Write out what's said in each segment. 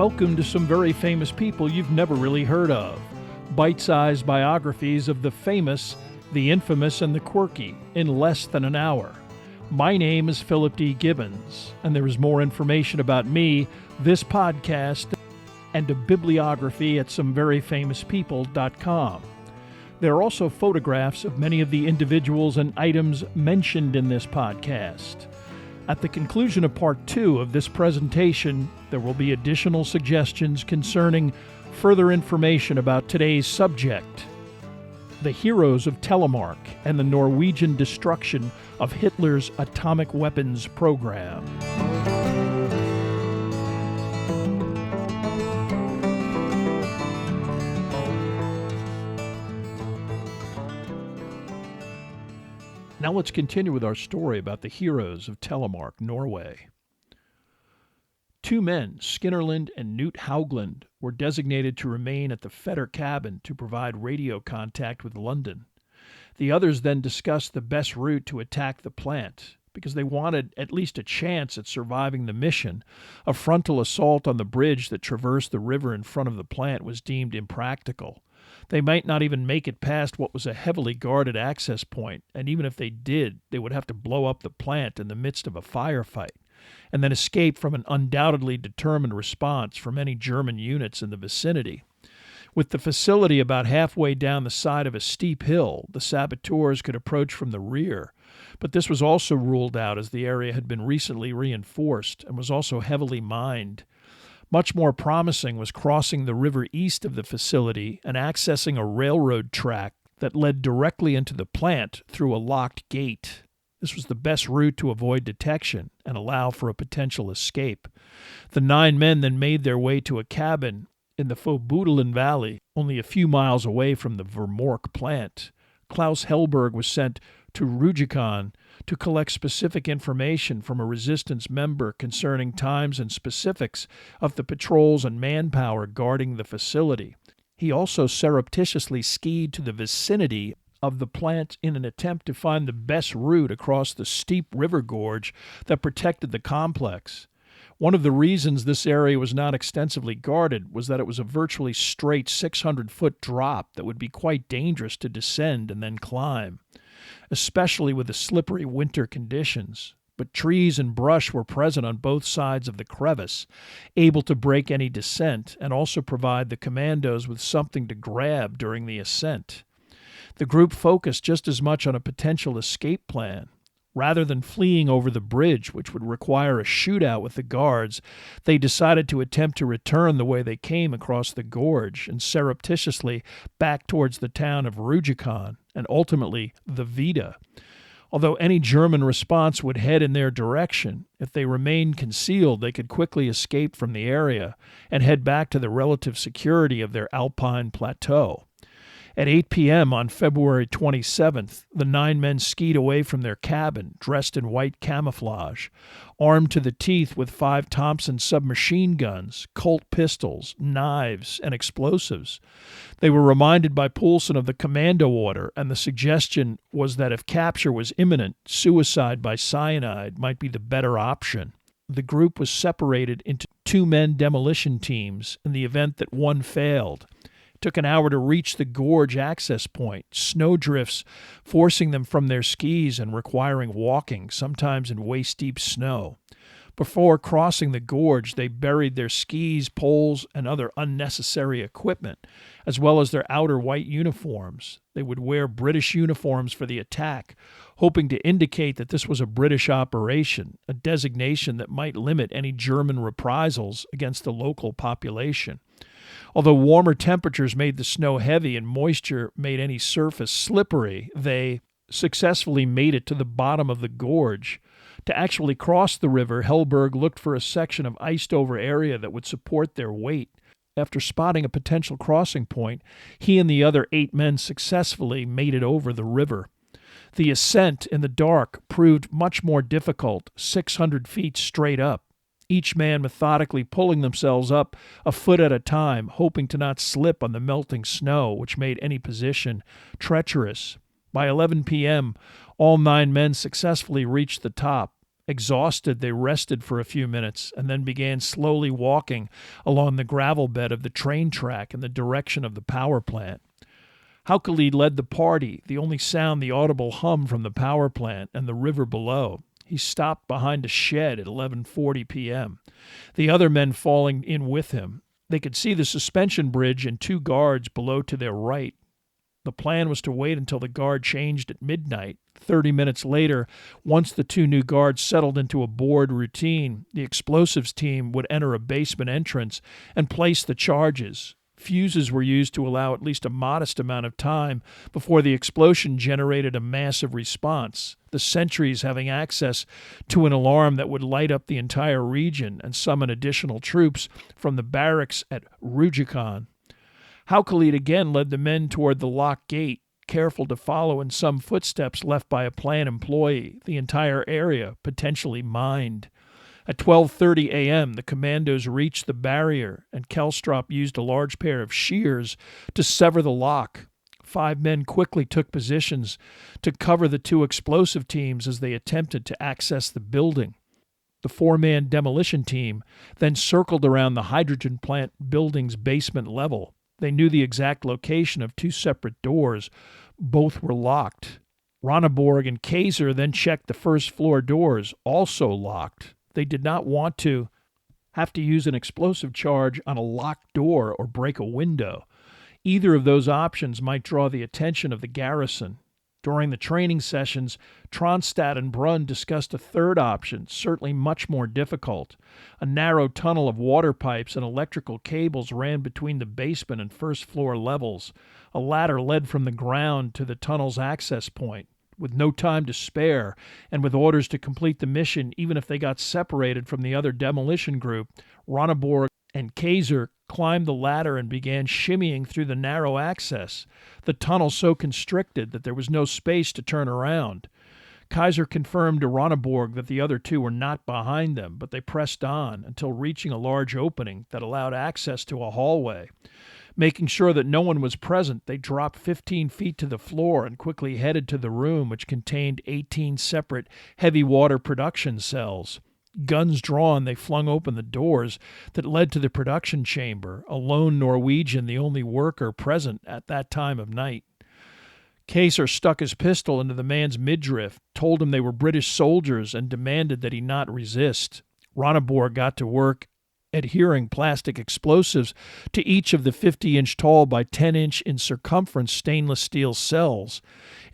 Welcome to some very famous people you've never really heard of. Bite-sized biographies of the famous, the infamous, and the quirky in less than an hour. My name is Philip D. Gibbons, and there is more information about me, this podcast, and a bibliography at someveryfamouspeople.com. There are also photographs of many of the individuals and items mentioned in this podcast. At the conclusion of Part 2 of this presentation, there will be additional suggestions concerning further information about today's subject, the heroes of Telemark and the Norwegian destruction of Hitler's atomic weapons program. Now let's continue with our story about the heroes of Telemark, Norway. Two men, Skinnerland and Knut Haugland, were designated to remain at the Fetter cabin to provide radio contact with London. The others then discussed the best route to attack the plant, because they wanted at least a chance at surviving the mission. A frontal assault on the bridge that traversed the river in front of the plant was deemed impractical. They might not even make it past what was a heavily guarded access point, and even if they did, they would have to blow up the plant in the midst of a firefight, and then escape from an undoubtedly determined response from any German units in the vicinity. With the facility about halfway down the side of a steep hill, the saboteurs could approach from the rear, but this was also ruled out as the area had been recently reinforced and was also heavily mined. Much more promising was crossing the river east of the facility and accessing a railroad track that led directly into the plant through a locked gate. This was the best route to avoid detection and allow for a potential escape. The 9 men then made their way to a cabin in the Fobudelen Valley, only a few miles away from the Vermork plant. Klaus Hellberg was sent to Rujikon to collect specific information from a resistance member concerning times and specifics of the patrols and manpower guarding the facility. He also surreptitiously skied to the vicinity of the plant in an attempt to find the best route across the steep river gorge that protected the complex. One of the reasons this area was not extensively guarded was that it was a virtually straight 600-foot drop that would be quite dangerous to descend and then climb, especially with the slippery winter conditions. But trees and brush were present on both sides of the crevice, able to break any descent and also provide the commandos with something to grab during the ascent. The group focused just as much on a potential escape plan. Rather than fleeing over the bridge, which would require a shootout with the guards, they decided to attempt to return the way they came across the gorge and surreptitiously back towards the town of Rujikon and ultimately the Vida. Although any German response would head in their direction, if they remained concealed, they could quickly escape from the area and head back to the relative security of their alpine plateau. At 8 p.m. on February 27th, the 9 men skied away from their cabin, dressed in white camouflage, armed to the teeth with 5 Thompson submachine guns, Colt pistols, knives, and explosives. They were reminded by Poulsen of the commando order, and the suggestion was that if capture was imminent, suicide by cyanide might be the better option. The group was separated into 2-man demolition teams in the event that one failed. Took an hour to reach the gorge access point, snowdrifts forcing them from their skis and requiring walking, sometimes in waist-deep snow. Before crossing the gorge, they buried their skis, poles, and other unnecessary equipment, as well as their outer white uniforms. They would wear British uniforms for the attack, hoping to indicate that this was a British operation, a designation that might limit any German reprisals against the local population. Although warmer temperatures made the snow heavy and moisture made any surface slippery, they successfully made it to the bottom of the gorge. To actually cross the river, Hellberg looked for a section of iced-over area that would support their weight. After spotting a potential crossing point, he and the other 8 men successfully made it over the river. The ascent in the dark proved much more difficult, 600 feet straight up. Each man methodically pulling themselves up a foot at a time, hoping to not slip on the melting snow, which made any position treacherous. By 11 p.m., all 9 men successfully reached the top. Exhausted, they rested for a few minutes and then began slowly walking along the gravel bed of the train track in the direction of the power plant. Haukeli led the party, the only sound the audible hum from the power plant and the river below. He stopped behind a shed at 11:40 p.m., the other men falling in with him. They could see the suspension bridge and 2 guards below to their right. The plan was to wait until the guard changed at midnight. 30 minutes later, once the 2 new guards settled into a bored routine, the explosives team would enter a basement entrance and place the charges. Fuses were used to allow at least a modest amount of time before the explosion generated a massive response, the sentries having access to an alarm that would light up the entire region and summon additional troops from the barracks at Rujikon. Haukeli again led the men toward the locked gate, careful to follow in some footsteps left by a plant employee, the entire area potentially mined. At 12:30 a.m., the commandos reached the barrier, and Kelstrop used a large pair of shears to sever the lock. 5 men quickly took positions to cover the 2 explosive teams as they attempted to access the building. The 4-man demolition team then circled around the hydrogen plant building's basement level. They knew the exact location of 2 separate doors. Both were locked. Ronneborg and Kaiser then checked the first-floor doors, also locked. They did not want to have to use an explosive charge on a locked door or break a window. Either of those options might draw the attention of the garrison. During the training sessions, Tronstad and Brunn discussed a third option, certainly much more difficult. A narrow tunnel of water pipes and electrical cables ran between the basement and first-floor levels. A ladder led from the ground to the tunnel's access point. With no time to spare, and with orders to complete the mission even if they got separated from the other demolition group, Ronneborg and Kaiser climbed the ladder and began shimmying through the narrow access, the tunnel so constricted that there was no space to turn around. Kaiser confirmed to Ronneborg that the other 2 were not behind them, but they pressed on until reaching a large opening that allowed access to a hallway. Making sure that no one was present, they dropped 15 feet to the floor and quickly headed to the room, which contained 18 separate heavy water production cells. Guns drawn, they flung open the doors that led to the production chamber, a lone Norwegian the only worker present at that time of night. Kaiser stuck his pistol into the man's midriff, told him they were British soldiers, and demanded that he not resist. Ronneborg got to work adhering plastic explosives to each of the 50-inch tall by 10-inch in circumference stainless steel cells.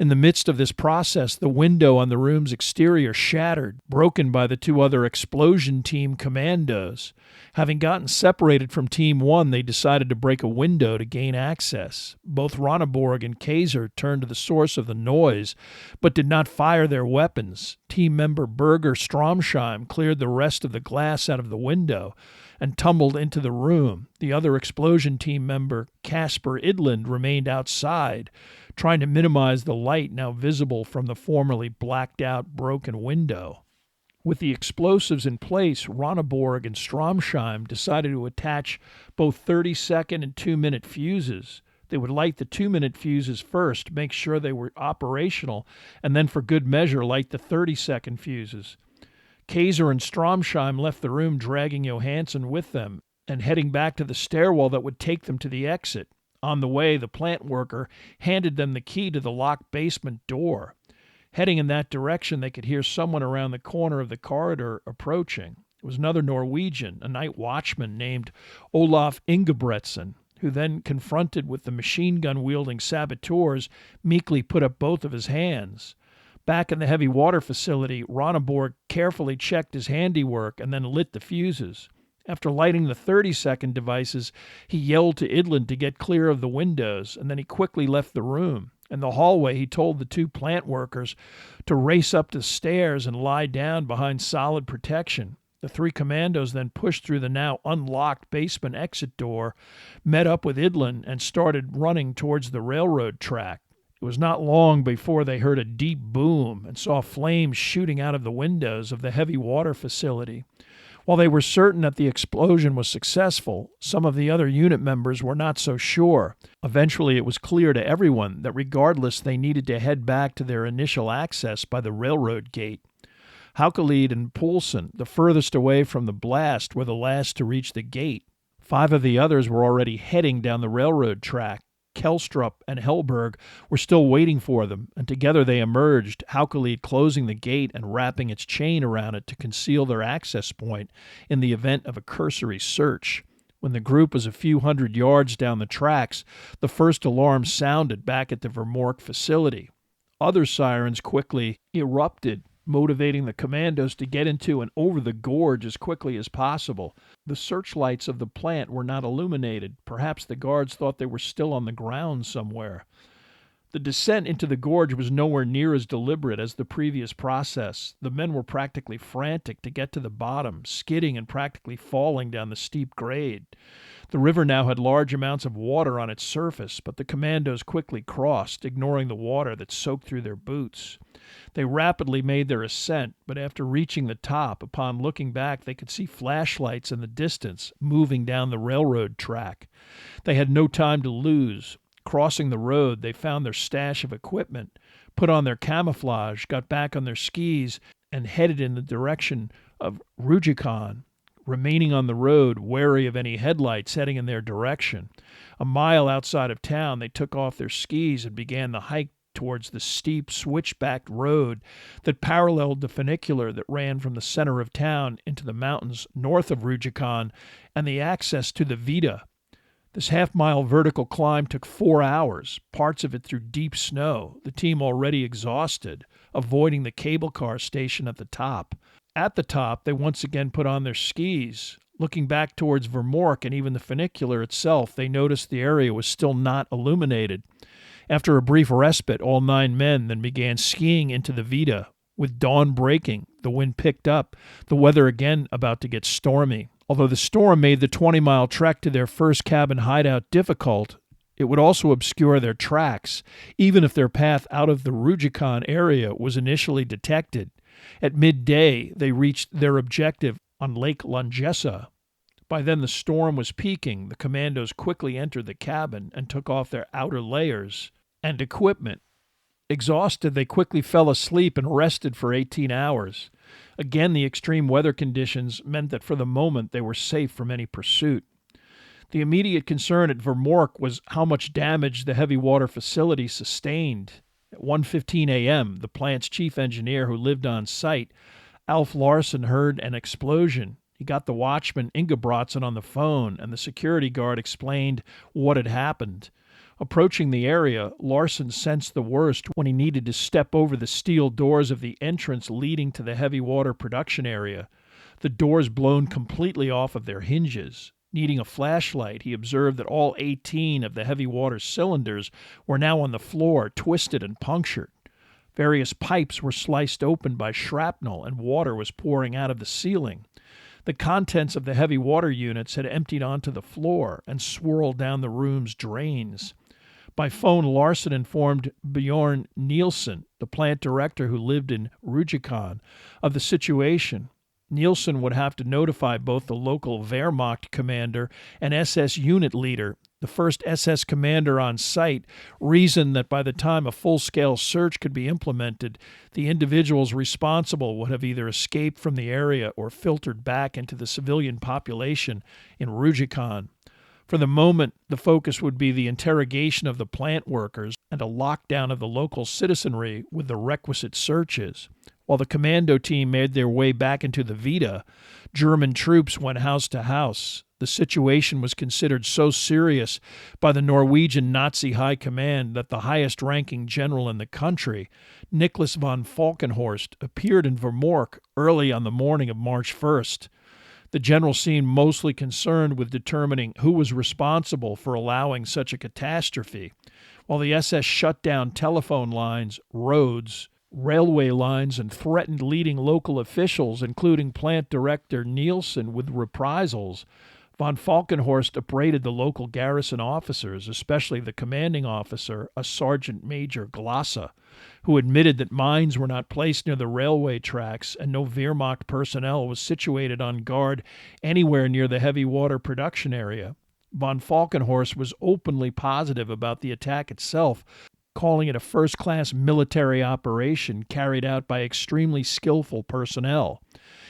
In the midst of this process, the window on the room's exterior shattered, broken by the 2 other explosion team commandos. Having gotten separated from Team 1, they decided to break a window to gain access. Both Ronneborg and Kaiser turned to the source of the noise, but did not fire their weapons. Team member Berger Stromsheim cleared the rest of the glass out of the window and tumbled into the room. The other explosion team member, Casper Idland, remained outside, trying to minimize the light now visible from the formerly blacked-out broken window. With the explosives in place, Ronneborg and Stromsheim decided to attach both 30-second and 2-minute fuses. They would light the 2-minute fuses first, make sure they were operational, and then for good measure light the 30-second fuses. Kaiser and Stromsheim left the room dragging Johansson with them and heading back to the stairwell that would take them to the exit. On the way, the plant worker handed them the key to the locked basement door. Heading in that direction, they could hear someone around the corner of the corridor approaching. It was another Norwegian, a night watchman named Olaf Ingebretsen, who then, confronted with the machine gun-wielding saboteurs, meekly put up both of his hands. Back in the heavy water facility, Ronneborg carefully checked his handiwork and then lit the fuses. After lighting the 30-second devices, he yelled to Idland to get clear of the windows, and then he quickly left the room. In the hallway, he told the 2 plant workers to race up the stairs and lie down behind solid protection. The 3 commandos then pushed through the now unlocked basement exit door, met up with Idland, and started running towards the railroad track. It was not long before they heard a deep boom and saw flames shooting out of the windows of the heavy water facility. While they were certain that the explosion was successful, some of the other unit members were not so sure. Eventually, it was clear to everyone that regardless, they needed to head back to their initial access by the railroad gate. Haukelied and Poulsen, the furthest away from the blast, were the last to reach the gate. 5 of the others were already heading down the railroad track. Kelstrup and Helberg were still waiting for them, and together they emerged, Haukelied closing the gate and wrapping its chain around it to conceal their access point in the event of a cursory search. When the group was a few hundred yards down the tracks, the first alarm sounded back at the Vermork facility. Other sirens quickly erupted, motivating the commandos to get into and over the gorge as quickly as possible. The searchlights of the plant were not illuminated. Perhaps the guards thought they were still on the ground somewhere. The descent into the gorge was nowhere near as deliberate as the previous process. The men were practically frantic to get to the bottom, skidding and practically falling down the steep grade. The river now had large amounts of water on its surface, but the commandos quickly crossed, ignoring the water that soaked through their boots. They rapidly made their ascent, but after reaching the top, upon looking back, they could see flashlights in the distance moving down the railroad track. They had no time to lose. Crossing the road, they found their stash of equipment, put on their camouflage, got back on their skis, and headed in the direction of Rujikon, remaining on the road, wary of any headlights heading in their direction. A mile outside of town, they took off their skis and began the hike towards the steep, switchbacked road that paralleled the funicular that ran from the center of town into the mountains north of Rujikon and the access to the Vida. This half-mile vertical climb took 4 hours, parts of it through deep snow, the team already exhausted, avoiding the cable car station at the top. At the top, they once again put on their skis. Looking back towards Vermork and even the funicular itself, they noticed the area was still not illuminated. After a brief respite, all 9 men then began skiing into the Vida. With dawn breaking, the wind picked up, the weather again about to get stormy. Although the storm made the 20-mile trek to their first cabin hideout difficult, it would also obscure their tracks, even if their path out of the Rujikon area was initially detected. At midday, they reached their objective on Lake Langessa. By then the storm was peaking. The commandos quickly entered the cabin and took off their outer layers and equipment. Exhausted, they quickly fell asleep and rested for 18 hours. Again, the extreme weather conditions meant that for the moment they were safe from any pursuit. The immediate concern at Vermork was how much damage the heavy water facility sustained. At 1:15 a.m., the plant's chief engineer who lived on site, Alf Larsen, heard an explosion. He got the watchman Ingebrigtsen on the phone, and the security guard explained what had happened. Approaching the area, Larsen sensed the worst when he needed to step over the steel doors of the entrance leading to the heavy water production area. The doors blown completely off of their hinges. Needing a flashlight, he observed that all 18 of the heavy water cylinders were now on the floor, twisted and punctured. Various pipes were sliced open by shrapnel, and water was pouring out of the ceiling. The contents of the heavy water units had emptied onto the floor and swirled down the room's drains. By phone, Larsen informed Bjorn Nielsen, the plant director who lived in Rujikon, of the situation. Nielsen would have to notify both the local Wehrmacht commander and SS unit leader. The first SS commander on site reasoned that by the time a full-scale search could be implemented, the individuals responsible would have either escaped from the area or filtered back into the civilian population in Rujikon. For the moment, the focus would be the interrogation of the plant workers and a lockdown of the local citizenry with the requisite searches. While the commando team made their way back into the Vida, German troops went house to house. The situation was considered so serious by the Norwegian Nazi High Command that the highest-ranking general in the country, Nicholas von Falkenhorst, appeared in Vermork early on the morning of March 1st. The general seemed mostly concerned with determining who was responsible for allowing such a catastrophe, while the SS shut down telephone lines, roads, railway lines, and threatened leading local officials, including plant director Nielsen, with reprisals. Von Falkenhorst upbraided the local garrison officers, especially the commanding officer, a Sergeant Major Glasse, who admitted that mines were not placed near the railway tracks and no Wehrmacht personnel was situated on guard anywhere near the heavy water production area. Von Falkenhorst was openly positive about the attack itself, calling it a first-class military operation carried out by extremely skillful personnel.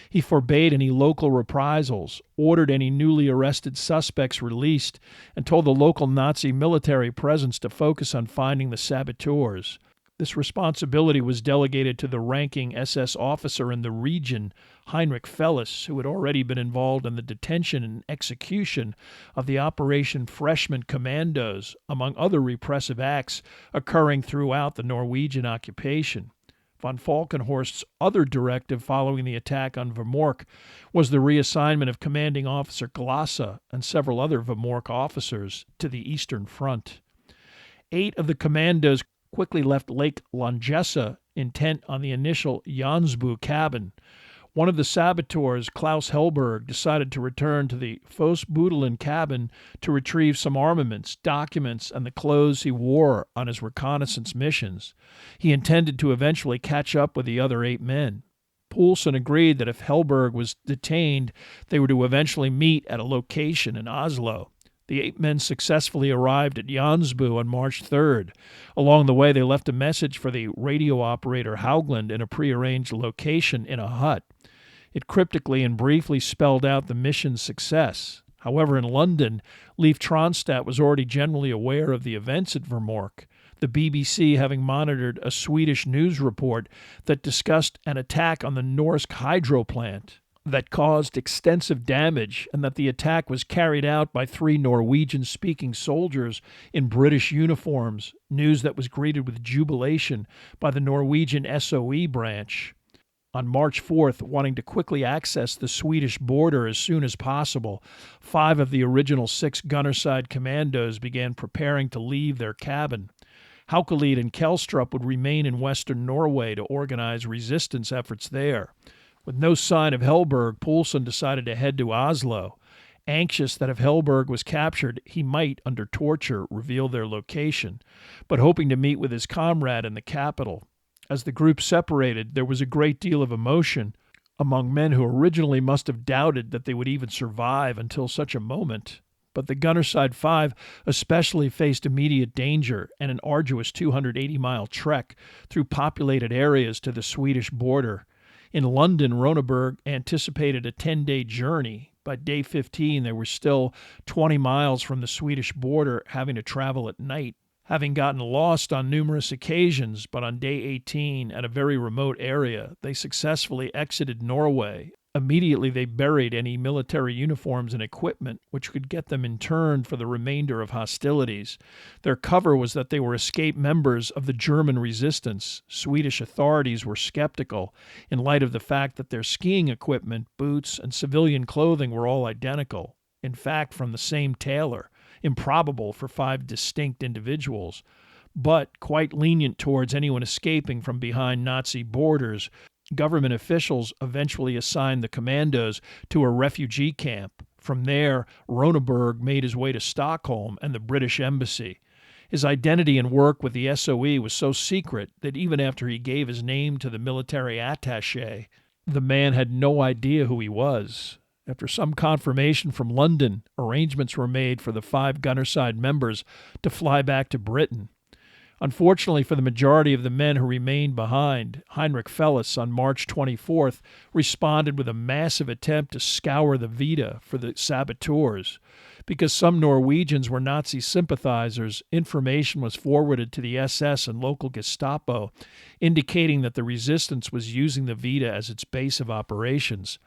He forbade any local reprisals, ordered any newly arrested suspects released, and told the local Nazi military presence to focus on finding the saboteurs. This responsibility was delegated to the ranking SS officer in the region, Heinrich Fellis, who had already been involved in the detention and execution of the Operation Freshman Commandos, among other repressive acts occurring throughout the Norwegian occupation. Von Falkenhorst's other directive following the attack on Vemork was the reassignment of commanding officer Glasse and several other Vemork officers to the Eastern Front. 8 of the commandos quickly left Lake Langessa intent on the initial Jonsbu cabin. One of the saboteurs, Klaus Hellberg, decided to return to the Fossbudelen cabin to retrieve some armaments, documents, and the clothes he wore on his reconnaissance missions. He intended to eventually catch up with the other 8 men. Poulsen agreed that if Hellberg was detained, they were to eventually meet at a location in Oslo. The 8 men successfully arrived at Jonsbu on March 3rd. Along the way, they left a message for the radio operator Haugland in a prearranged location in a hut. It cryptically and briefly spelled out the mission's success. However, in London, Leif Tronstadt was already generally aware of the events at Vemork, the BBC having monitored a Swedish news report that discussed an attack on the Norsk hydro plant that caused extensive damage, and that the attack was carried out by 3 Norwegian-speaking soldiers in British uniforms, news that was greeted with jubilation by the Norwegian SOE branch. On March 4th, wanting to quickly access the Swedish border as soon as possible, 5 of the original 6 gunnerside commandos began preparing to leave their cabin. Haukelid and Kelstrup would remain in western Norway to organize resistance efforts there. With no sign of Hellberg, Poulsen decided to head to Oslo, anxious that if Hellberg was captured, he might, under torture, reveal their location, but hoping to meet with his comrade in the capital. As the group separated, there was a great deal of emotion among men who originally must have doubted that they would even survive until such a moment. But the Gunnerside 5 especially faced immediate danger and an arduous 280-mile trek through populated areas to the Swedish border. In London, Roneberg anticipated a 10-day journey. By day 15, they were still 20 miles from the Swedish border, having to travel at night. Having gotten lost on numerous occasions, but on day 18, at a very remote area, they successfully exited Norway. Immediately, they buried any military uniforms and equipment which could get them interned for the remainder of hostilities. Their cover was that they were escaped members of the German resistance. Swedish authorities were skeptical in light of the fact that their skiing equipment, boots, and civilian clothing were all identical. In fact, from the same tailor. Improbable for 5 distinct individuals, but quite lenient towards anyone escaping from behind Nazi borders. Government officials eventually assigned the commandos to a refugee camp. From there, Roneberg made his way to Stockholm and the British Embassy. His identity and work with the SOE was so secret that even after he gave his name to the military attaché, the man had no idea who he was. After some confirmation from London, arrangements were made for the 5 Gunnerside members to fly back to Britain. Unfortunately for the majority of the men who remained behind, Heinrich Fellis on March 24th responded with a massive attempt to scour the Vita for the saboteurs. Because some Norwegians were Nazi sympathizers, information was forwarded to the SS and local Gestapo, indicating that the resistance was using the Vita as its base of operations.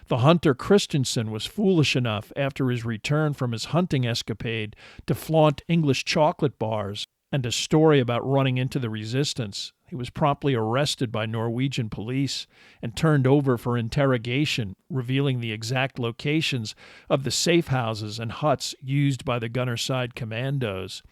The hunter Christensen was foolish enough, after his return from his hunting escapade, to flaunt English chocolate bars and a story about running into the resistance. He was promptly arrested by Norwegian police and turned over for interrogation, revealing the exact locations of the safe houses and huts used by the Gunnerside commandos.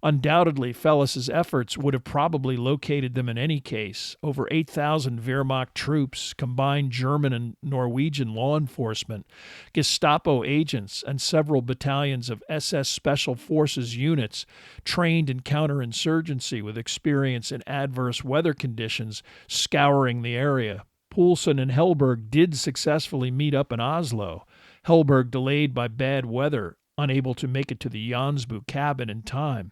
Undoubtedly, Fellis's efforts would have probably located them in any case. Over 8,000 Wehrmacht troops, combined German and Norwegian law enforcement, Gestapo agents, and several battalions of SS Special Forces units trained in counterinsurgency with experience in adverse weather conditions scouring the area. Poulsen and Hellberg did successfully meet up in Oslo. Hellberg delayed by bad weather, unable to make it to the Jonsbu cabin in time.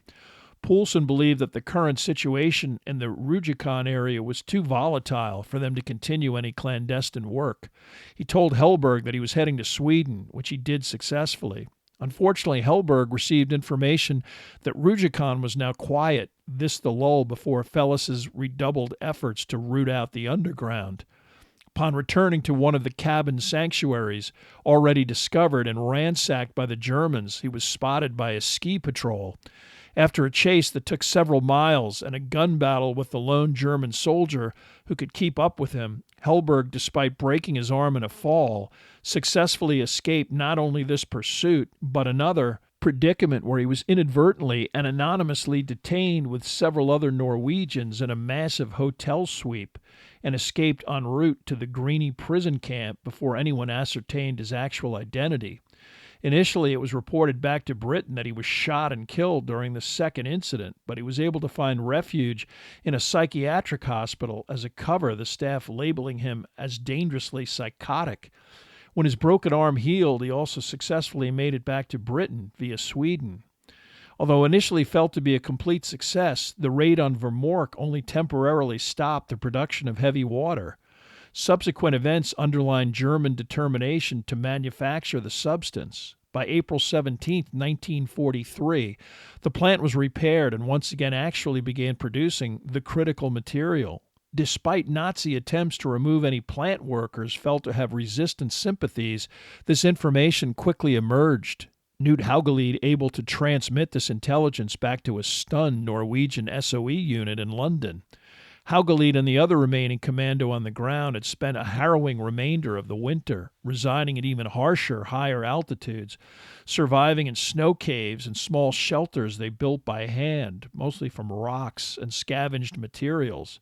Poulsen believed that the current situation in the Rjukan area was too volatile for them to continue any clandestine work. He told Hellberg that he was heading to Sweden, which he did successfully. Unfortunately, Hellberg received information that Rjukan was now quiet, this the lull before Fellis's redoubled efforts to root out the underground. Upon returning to one of the cabin sanctuaries, already discovered and ransacked by the Germans, he was spotted by a ski patrol. After a chase that took several miles and a gun battle with the lone German soldier who could keep up with him, Hellberg, despite breaking his arm in a fall, successfully escaped not only this pursuit, but another predicament where he was inadvertently and anonymously detained with several other Norwegians in a massive hotel sweep, and escaped en route to the Greeny prison camp before anyone ascertained his actual identity. Initially, it was reported back to Britain that he was shot and killed during the second incident, but he was able to find refuge in a psychiatric hospital as a cover, the staff labeling him as dangerously psychotic. When his broken arm healed, he also successfully made it back to Britain via Sweden. Although initially felt to be a complete success, the raid on Vemork only temporarily stopped the production of heavy water. Subsequent events underlined German determination to manufacture the substance. By April 17, 1943, the plant was repaired and once again actually began producing the critical material. Despite Nazi attempts to remove any plant workers felt to have resistance sympathies, this information quickly emerged. Knut Haugelid able to transmit this intelligence back to a stunned Norwegian SOE unit in London. Haugelid and the other remaining commando on the ground had spent a harrowing remainder of the winter, residing at even harsher, higher altitudes, surviving in snow caves and small shelters they built by hand, mostly from rocks and scavenged materials.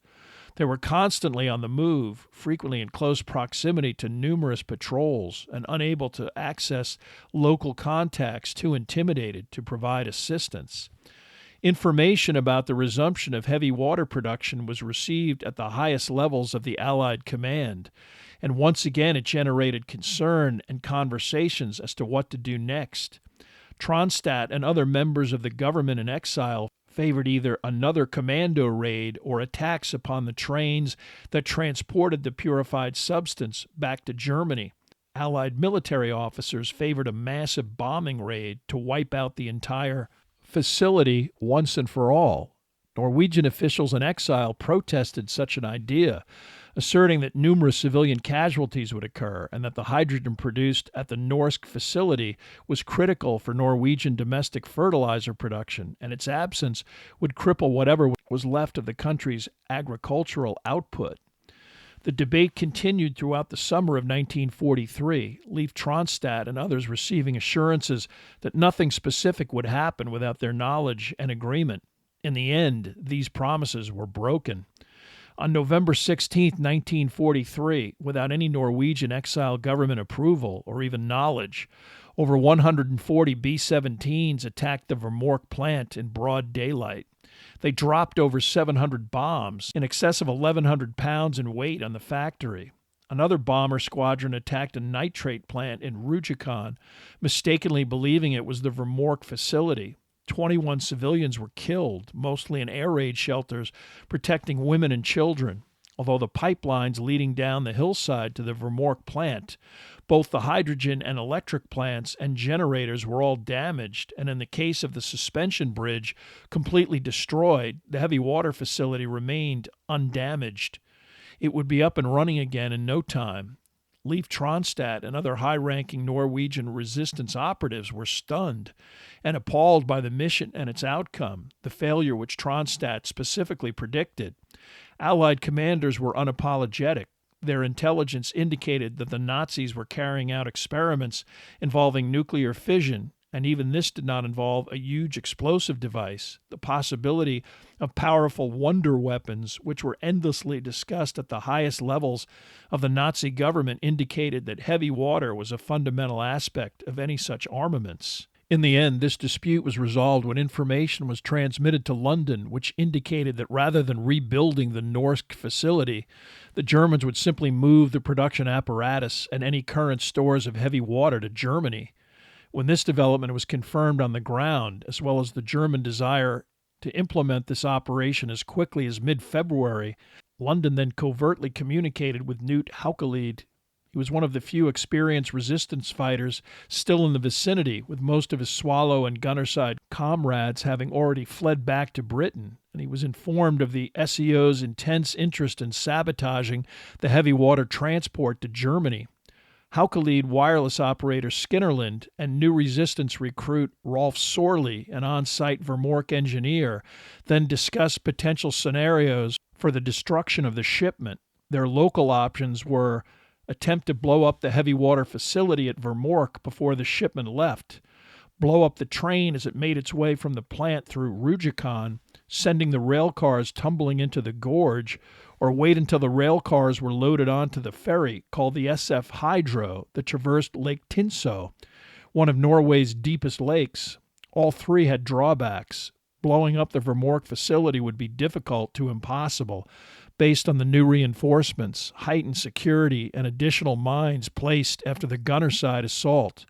They were constantly on the move, frequently in close proximity to numerous patrols, and unable to access local contacts, too intimidated to provide assistance. Information about the resumption of heavy water production was received at the highest levels of the Allied command, and once again it generated concern and conversations as to what to do next. Tronstadt and other members of the government in exile favored either another commando raid or attacks upon the trains that transported the purified substance back to Germany. Allied military officers favored a massive bombing raid to wipe out the entire facility once and for all. Norwegian officials in exile protested such an idea, asserting that numerous civilian casualties would occur and that the hydrogen produced at the Norsk facility was critical for Norwegian domestic fertilizer production, and its absence would cripple whatever was left of the country's agricultural output. The debate continued throughout the summer of 1943, Leif Tronstadt and others receiving assurances that nothing specific would happen without their knowledge and agreement. In the end, these promises were broken. On November 16, 1943, without any Norwegian exile government approval or even knowledge, over 140 B-17s attacked the Vemork plant in broad daylight. They dropped over 700 bombs, in excess of 1,100 pounds in weight, on the factory. Another bomber squadron attacked a nitrate plant in Rjukan, mistakenly believing it was the Vemork facility. 21 civilians were killed, mostly in air raid shelters, protecting women and children. Although the pipelines leading down the hillside to the Vemork plant, both the hydrogen and electric plants and generators were all damaged, and in the case of the suspension bridge, completely destroyed, the heavy water facility remained undamaged. It would be up and running again in no time. Leif Tronstadt and other high-ranking Norwegian resistance operatives were stunned and appalled by the mission and its outcome, the failure which Tronstadt specifically predicted. Allied commanders were unapologetic. Their intelligence indicated that the Nazis were carrying out experiments involving nuclear fission, and even this did not involve a huge explosive device. The possibility of powerful wonder weapons, which were endlessly discussed at the highest levels of the Nazi government, indicated that heavy water was a fundamental aspect of any such armaments. In the end, this dispute was resolved when information was transmitted to London, which indicated that rather than rebuilding the Norsk facility, the Germans would simply move the production apparatus and any current stores of heavy water to Germany. When this development was confirmed on the ground, as well as the German desire To implement this operation as quickly as mid-February, London then covertly communicated with Knut Haukelid. He was one of the few experienced resistance fighters still in the vicinity, with most of his Swallow and Gunnerside comrades having already fled back to Britain, and he was informed of the SEO's intense interest in sabotaging the heavy water transport to Germany. Haukelid wireless operator Skinnerland and new resistance recruit Rolf Sorley, an on-site Vermork engineer, then discussed potential scenarios for the destruction of the shipment. Their local options were attempt to blow up the heavy water facility at Vermork before the shipment left, blow up the train as it made its way from the plant through Rujikon, sending the rail cars tumbling into the gorge, or wait until the rail cars were loaded onto the ferry called the SF Hydro that traversed Lake Tinso, one of Norway's deepest lakes. All three had drawbacks. Blowing up the Vermork facility would be difficult to impossible, based on the new reinforcements, heightened security, and additional mines placed after the Gunnerside assault.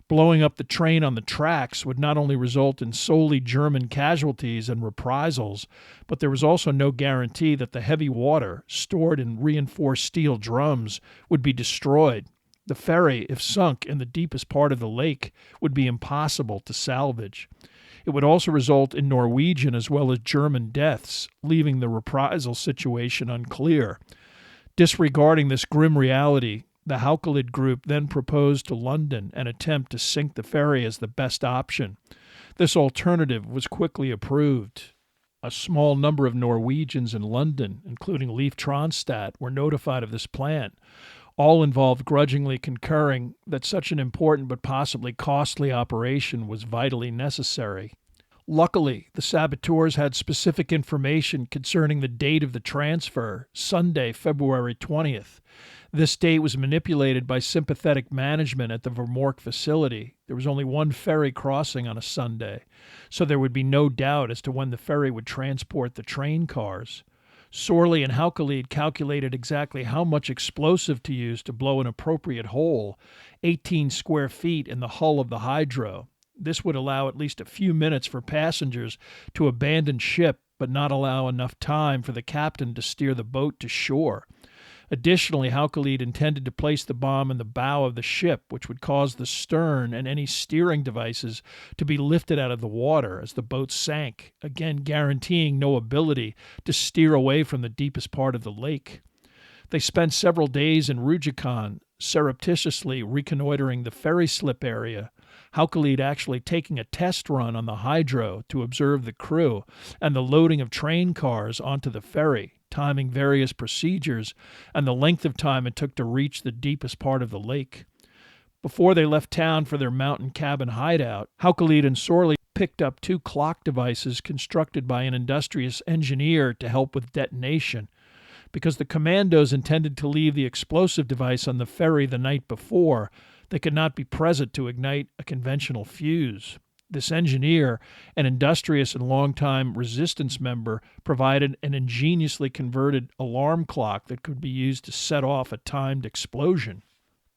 Blowing up the train on the tracks would not only result in solely German casualties and reprisals, but there was also no guarantee that the heavy water, stored in reinforced steel drums, would be destroyed. The ferry, if sunk in the deepest part of the lake, would be impossible to salvage. It would also result in Norwegian as well as German deaths, leaving the reprisal situation unclear. Disregarding this grim reality, the Haukelid group then proposed to London an attempt to sink the ferry as the best option. This alternative was quickly approved. A small number of Norwegians in London, including Leif Tronstad, were notified of this plan. All involved grudgingly concurring that such an important but possibly costly operation was vitally necessary. Luckily, the saboteurs had specific information concerning the date of the transfer, Sunday, February 20th. This date was manipulated by sympathetic management at the Vermork facility. There was only one ferry crossing on a Sunday, so there would be no doubt as to when the ferry would transport the train cars. Sorley and Haukelid calculated exactly how much explosive to use to blow an appropriate hole, 18 square feet in the hull of the Hydro. This would allow at least a few minutes for passengers to abandon ship, but not allow enough time for the captain to steer the boat to shore. Additionally, Haukelid intended to place the bomb in the bow of the ship, which would cause the stern and any steering devices to be lifted out of the water as the boat sank, again guaranteeing no ability to steer away from the deepest part of the lake. They spent several days in Rujikon, surreptitiously reconnoitering the ferry slip area, Haukelid actually taking a test run on the Hydro to observe the crew and the loading of train cars onto the ferry, timing various procedures and the length of time it took to reach the deepest part of the lake. Before they left town for their mountain cabin hideout, Haukelid and Sorley picked up 2 clock devices constructed by an industrious engineer to help with detonation. Because the commandos intended to leave the explosive device on the ferry the night before, they could not be present to ignite a conventional fuse. This engineer, an industrious and longtime resistance member, provided an ingeniously converted alarm clock that could be used to set off a timed explosion.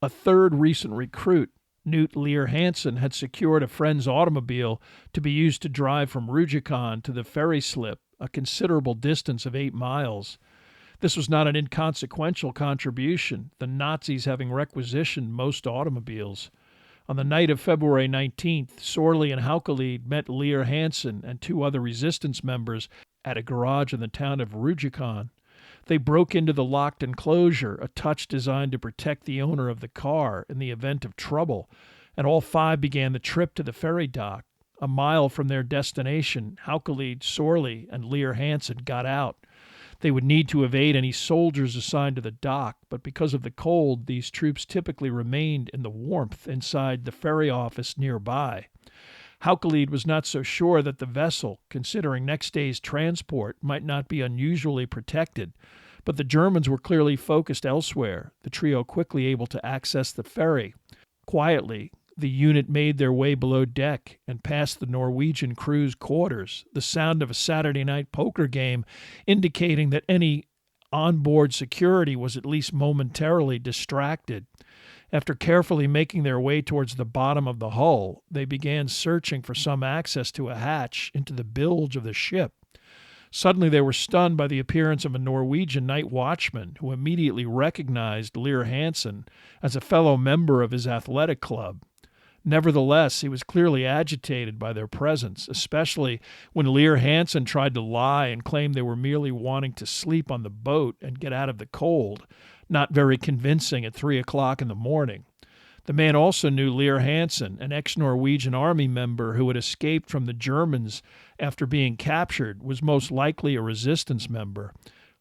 A third recent recruit, Knut Lear Hansen, had secured a friend's automobile to be used to drive from Rujikon to the ferry slip, a considerable distance of 8 miles. This was not an inconsequential contribution, the Nazis having requisitioned most automobiles. On the night of February 19th, Sorley and Haukelid met Lear Hansen and 2 other resistance members at a garage in the town of Rujikon. They broke into the locked enclosure, a touch designed to protect the owner of the car in the event of trouble, and all 5 began the trip to the ferry dock. A mile from their destination, Haukelid, Sorley, and Lear Hansen got out. They would need to evade any soldiers assigned to the dock, but because of the cold, these troops typically remained in the warmth inside the ferry office nearby. Haukelid was not so sure that the vessel, considering next day's transport, might not be unusually protected, but the Germans were clearly focused elsewhere, the trio quickly able to access the ferry. Quietly, the unit made their way below deck and past the Norwegian crew's quarters, the sound of a Saturday night poker game indicating that any onboard security was at least momentarily distracted. After carefully making their way towards the bottom of the hull, they began searching for some access to a hatch into the bilge of the ship. Suddenly they were stunned by the appearance of a Norwegian night watchman who immediately recognized Lear Hansen as a fellow member of his athletic club. Nevertheless, he was clearly agitated by their presence, especially when Lear Hansen tried to lie and claim they were merely wanting to sleep on the boat and get out of the cold, not very convincing at 3 o'clock in the morning. The man also knew Lear Hansen, an ex-Norwegian army member who had escaped from the Germans after being captured, was most likely a resistance member.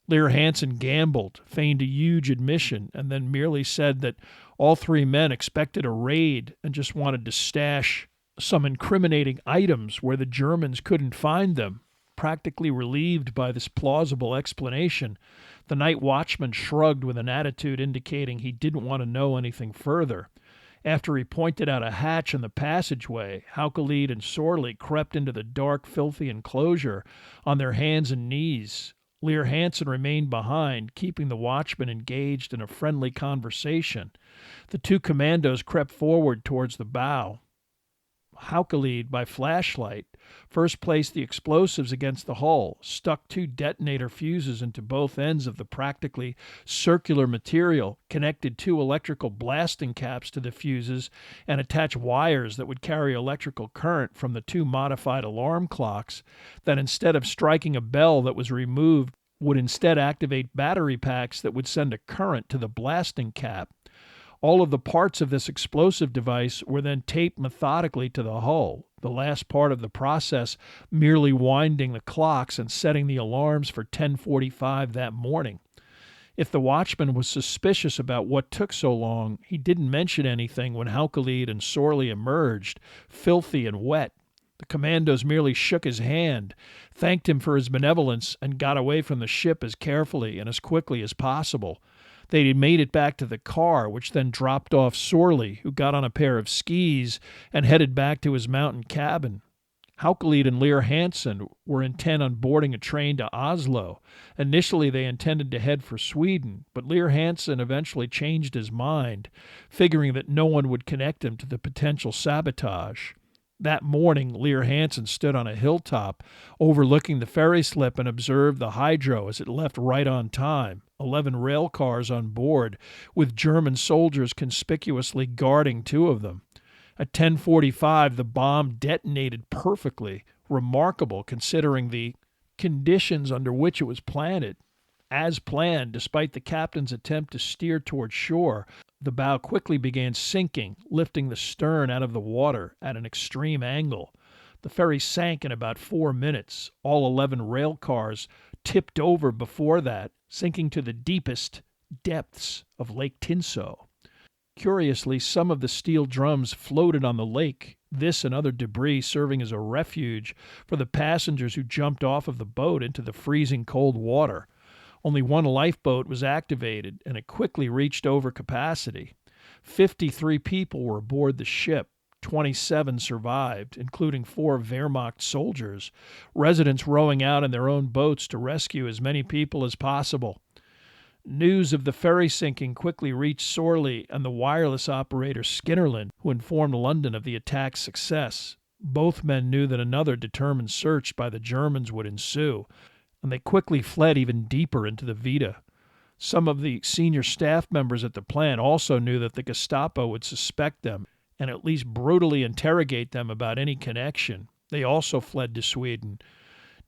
Lear Hansen gambled, feigned a huge admission, and then merely said that all three men expected a raid and just wanted to stash some incriminating items where the Germans couldn't find them. Practically relieved by this plausible explanation, the night watchman shrugged with an attitude indicating he didn't want to know anything further. After he pointed out a hatch in the passageway, Haukelid and Sorley crept into the dark, filthy enclosure on their hands and knees. Lear Hansen remained behind, keeping the watchman engaged in a friendly conversation. The two commandos crept forward towards the bow. Haukelid, by flashlight, first placed the explosives against the hull, stuck 2 detonator fuses into both ends of the practically circular material, connected 2 electrical blasting caps to the fuses, and attached wires that would carry electrical current from the 2 modified alarm clocks that, instead of striking a bell that was removed, would instead activate battery packs that would send a current to the blasting cap. All of the parts of this explosive device were then taped methodically to the hull, the last part of the process merely winding the clocks and setting the alarms for 10:45 that morning. If the watchman was suspicious about what took so long, he didn't mention anything when Haukelid and Sorley emerged, filthy and wet. The commandos merely shook his hand, thanked him for his benevolence, and got away from the ship as carefully and as quickly as possible. They had made it back to the car, which then dropped off Sorley, who got on a pair of skis and headed back to his mountain cabin. Haukelid and Lear Hansen were intent on boarding a train to Oslo. Initially, they intended to head for Sweden, but Lear Hansen eventually changed his mind, figuring that no one would connect him to the potential sabotage. That morning, Lear Hansen stood on a hilltop overlooking the ferry slip and observed the hydro as it left right on time, 11 rail cars on board, with German soldiers conspicuously guarding 2 of them. At 10:45, the bomb detonated perfectly, remarkable considering the conditions under which it was planted. As planned, despite the captain's attempt to steer toward shore, the bow quickly began sinking, lifting the stern out of the water at an extreme angle. The ferry sank in about 4 minutes. All 11 rail cars tipped over before that, sinking to the deepest depths of Lake Tinso. Curiously, some of the steel drums floated on the lake, this and other debris serving as a refuge for the passengers who jumped off of the boat into the freezing cold water. Only 1 lifeboat was activated, and it quickly reached over capacity. 53 people were aboard the ship. 27 survived, including 4 Wehrmacht soldiers, residents rowing out in their own boats to rescue as many people as possible. News of the ferry sinking quickly reached Sorley and the wireless operator Skinnerland, who informed London of the attack's success. Both men knew that another determined search by the Germans would ensue, and they quickly fled even deeper into the Vita. Some of the senior staff members at the plant also knew that the Gestapo would suspect them and at least brutally interrogate them about any connection. They also fled to Sweden.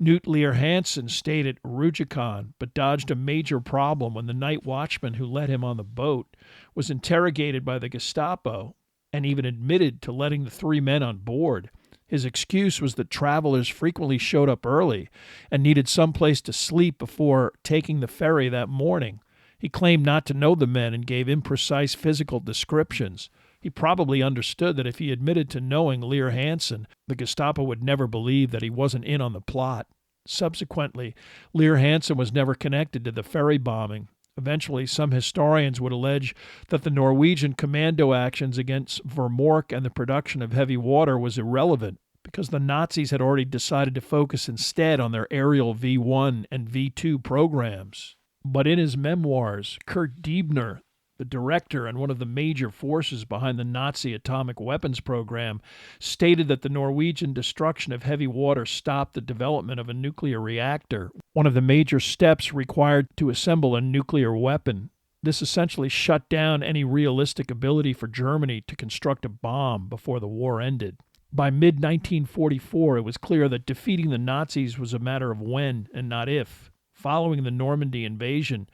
Knut Lear Hansen stayed at Rjukan, but dodged a major problem when the night watchman who let him on the boat was interrogated by the Gestapo and even admitted to letting the 3 men on board. His excuse was that travelers frequently showed up early and needed some place to sleep before taking the ferry that morning. He claimed not to know the men and gave imprecise physical descriptions. He probably understood that if he admitted to knowing Lear Hansen, the Gestapo would never believe that he wasn't in on the plot. Subsequently, Lear Hansen was never connected to the ferry bombing. Eventually, some historians would allege that the Norwegian commando actions against Vermork and the production of heavy water was irrelevant because the Nazis had already decided to focus instead on their aerial V-1 and V-2 programs. But in his memoirs, Kurt Diebner, the director and one of the major forces behind the Nazi atomic weapons program, stated that the Norwegian destruction of heavy water stopped the development of a nuclear reactor, one of the major steps required to assemble a nuclear weapon. This essentially shut down any realistic ability for Germany to construct a bomb before the war ended. By mid-1944, it was clear that defeating the Nazis was a matter of when and not if. Following the Normandy invasion,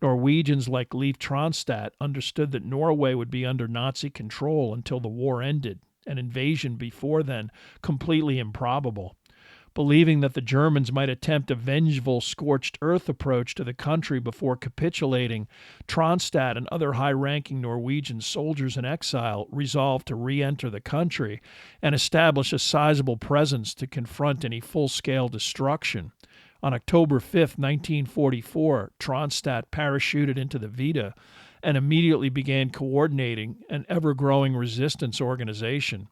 Norwegians like Leif Tronstad understood that Norway would be under Nazi control until the war ended, an invasion before then completely improbable. Believing that the Germans might attempt a vengeful, scorched earth approach to the country before capitulating, Tronstad and other high-ranking Norwegian soldiers in exile resolved to re-enter the country and establish a sizable presence to confront any full-scale destruction. On October 5, 1944, Tronstad parachuted into the Vita and immediately began coordinating an ever-growing resistance organization.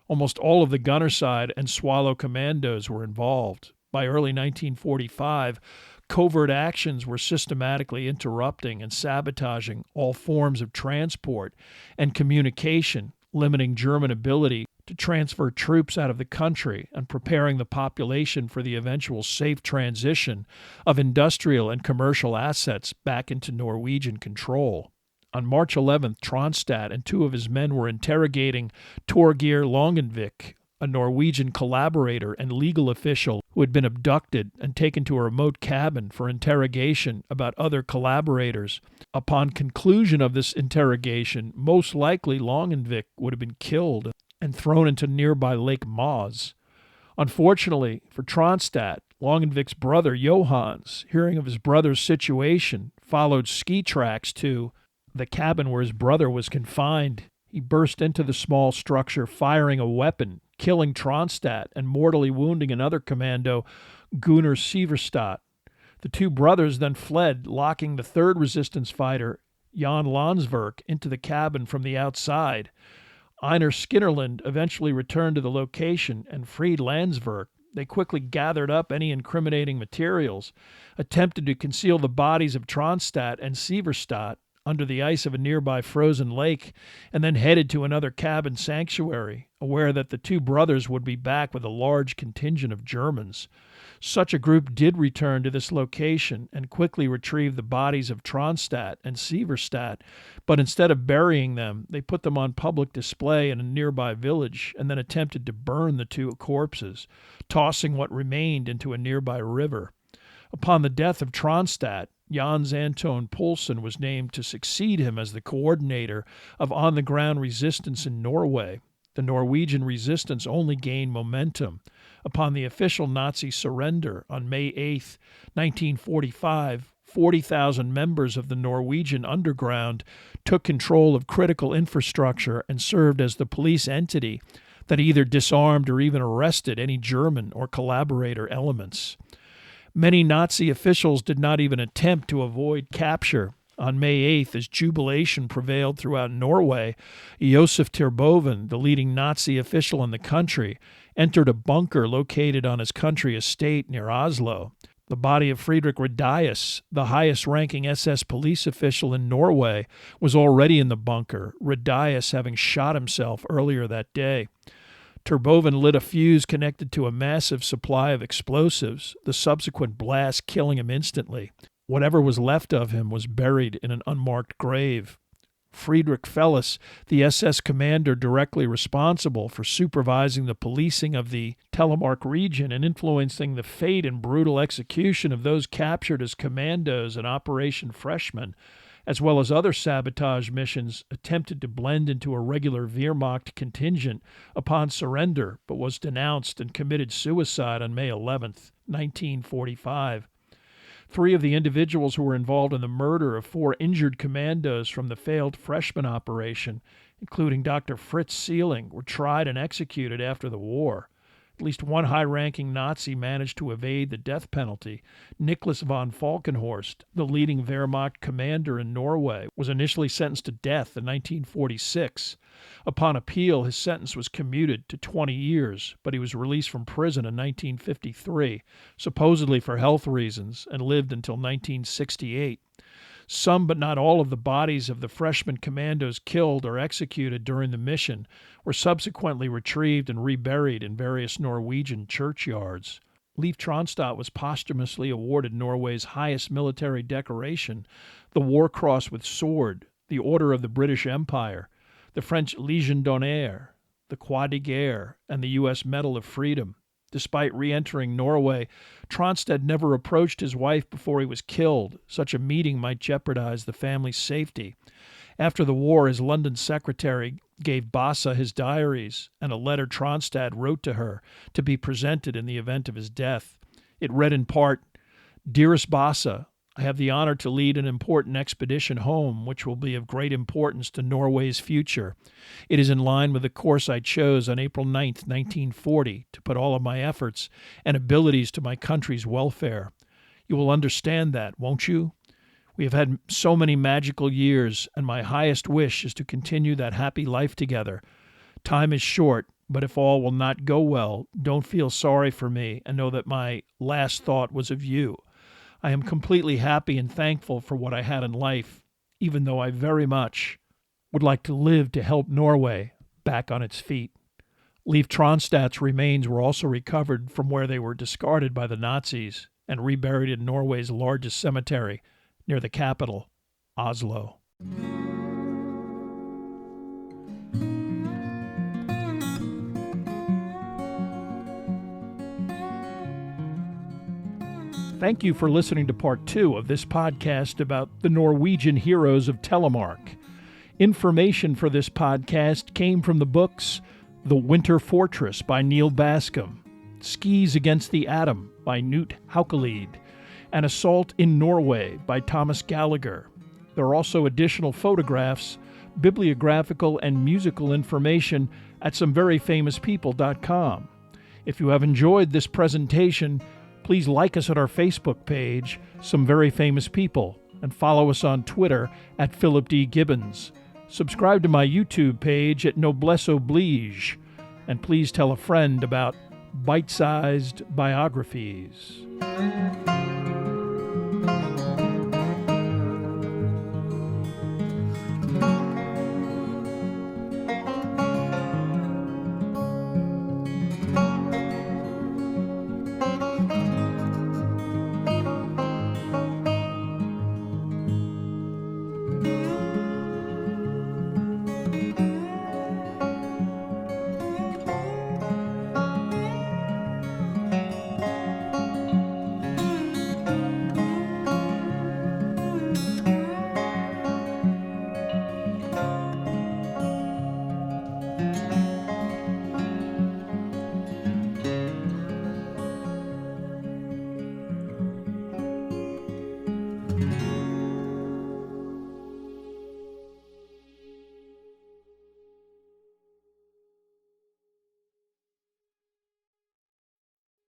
Almost all of the Gunnerside and Swallow commandos were involved. By early 1945, covert actions were systematically interrupting and sabotaging all forms of transport and communication, limiting German ability to transfer troops out of the country and preparing the population for the eventual safe transition of industrial and commercial assets back into Norwegian control. On March 11th, Tronstad and two of his men were interrogating Torgeir Longenvik, a Norwegian collaborator and legal official who had been abducted and taken to a remote cabin for interrogation about other collaborators. Upon conclusion of this interrogation, most likely Longenvik would have been killed and thrown into nearby Lake Maas. Unfortunately for Tronstad, Longenvik's brother Johans, hearing of his brother's situation, followed ski tracks to the cabin where his brother was confined. He burst into the small structure, firing a weapon, killing Tronstad and mortally wounding another commando, Gunnar Severstad. The two brothers then fled, locking the third resistance fighter, Jan Landsverk, into the cabin from the outside. Einar Skinnerland eventually returned to the location and freed Landsverk. They quickly gathered up any incriminating materials, attempted to conceal the bodies of Tronstad and Severstad under the ice of a nearby frozen lake, and then headed to another cabin sanctuary, aware that the two brothers would be back with a large contingent of Germans. Such a group did return to this location and quickly retrieved the bodies of Tronstad and Severstad, but instead of burying them, they put them on public display in a nearby village and then attempted to burn the two corpses, tossing what remained into a nearby river. Upon the death of Tronstad, Jans Anton Poulsen was named to succeed him as the coordinator of on-the-ground resistance in Norway. The Norwegian resistance only gained momentum. Upon the official Nazi surrender on May 8, 1945, 40,000 members of the Norwegian underground took control of critical infrastructure and served as the police entity that either disarmed or even arrested any German or collaborator elements. Many Nazi officials did not even attempt to avoid capture. On May 8th, as jubilation prevailed throughout Norway, Josef Terboven, the leading Nazi official in the country, entered a bunker located on his country estate near Oslo. The body of Friedrich Redias, the highest-ranking SS police official in Norway, was already in the bunker, Redias having shot himself earlier that day. Terboven lit a fuse connected to a massive supply of explosives, the subsequent blast killing him instantly. Whatever was left of him was buried in an unmarked grave. Friedrich Fellis, the SS commander directly responsible for supervising the policing of the Telemark region and influencing the fate and brutal execution of those captured as commandos in Operation Freshman, as well as other sabotage missions, attempted to blend into a regular Wehrmacht contingent upon surrender, but was denounced and committed suicide on May 11, 1945. 3 of the individuals who were involved in the murder of 4 injured commandos from the failed Freshman operation, including Dr. Fritz Seeling, were tried and executed after the war. At least one high-ranking Nazi managed to evade the death penalty. Nicholas von Falkenhorst, the leading Wehrmacht commander in Norway, was initially sentenced to death in 1946. Upon appeal, his sentence was commuted to 20 years, but he was released from prison in 1953, supposedly for health reasons, and lived until 1968. Some but not all of the bodies of the freshman commandos killed or executed during the mission were subsequently retrieved and reburied in various Norwegian churchyards. Leif Tronstad was posthumously awarded Norway's highest military decoration, the War Cross with Sword, the Order of the British Empire, the French Légion d'honneur, the Croix de Guerre, and the U.S. Medal of Freedom. Despite re-entering Norway, Tronstad never approached his wife before he was killed. Such a meeting might jeopardize the family's safety. After the war, his London secretary gave Bassa his diaries and a letter Tronstad wrote to her to be presented in the event of his death. It read in part, "Dearest Bassa, I have the honor to lead an important expedition home, which will be of great importance to Norway's future. It is in line with the course I chose on April 9th, 1940, to put all of my efforts and abilities to my country's welfare. You will understand that, won't you? We have had so many magical years, and my highest wish is to continue that happy life together. Time is short, but if all will not go well, don't feel sorry for me and know that my last thought was of you. I am completely happy and thankful for what I had in life, even though I very much would like to live to help Norway back on its feet." Leif Tronstad's remains were also recovered from where they were discarded by the Nazis and reburied in Norway's largest cemetery near the capital, Oslo. Thank you for listening to part 2 of this podcast about the Norwegian heroes of Telemark. Information for this podcast came from the books The Winter Fortress by Neil Bascom, Skis Against the Atom by Knut Haukelid, and Assault in Norway by Thomas Gallagher. There are also additional photographs, bibliographical, and musical information at someveryfamouspeople.com. If you have enjoyed this presentation, please like us at our Facebook page, Some Very Famous People, and follow us on Twitter at Philip D. Gibbons. Subscribe to my YouTube page at Noblesse Oblige, and please tell a friend about bite-sized biographies.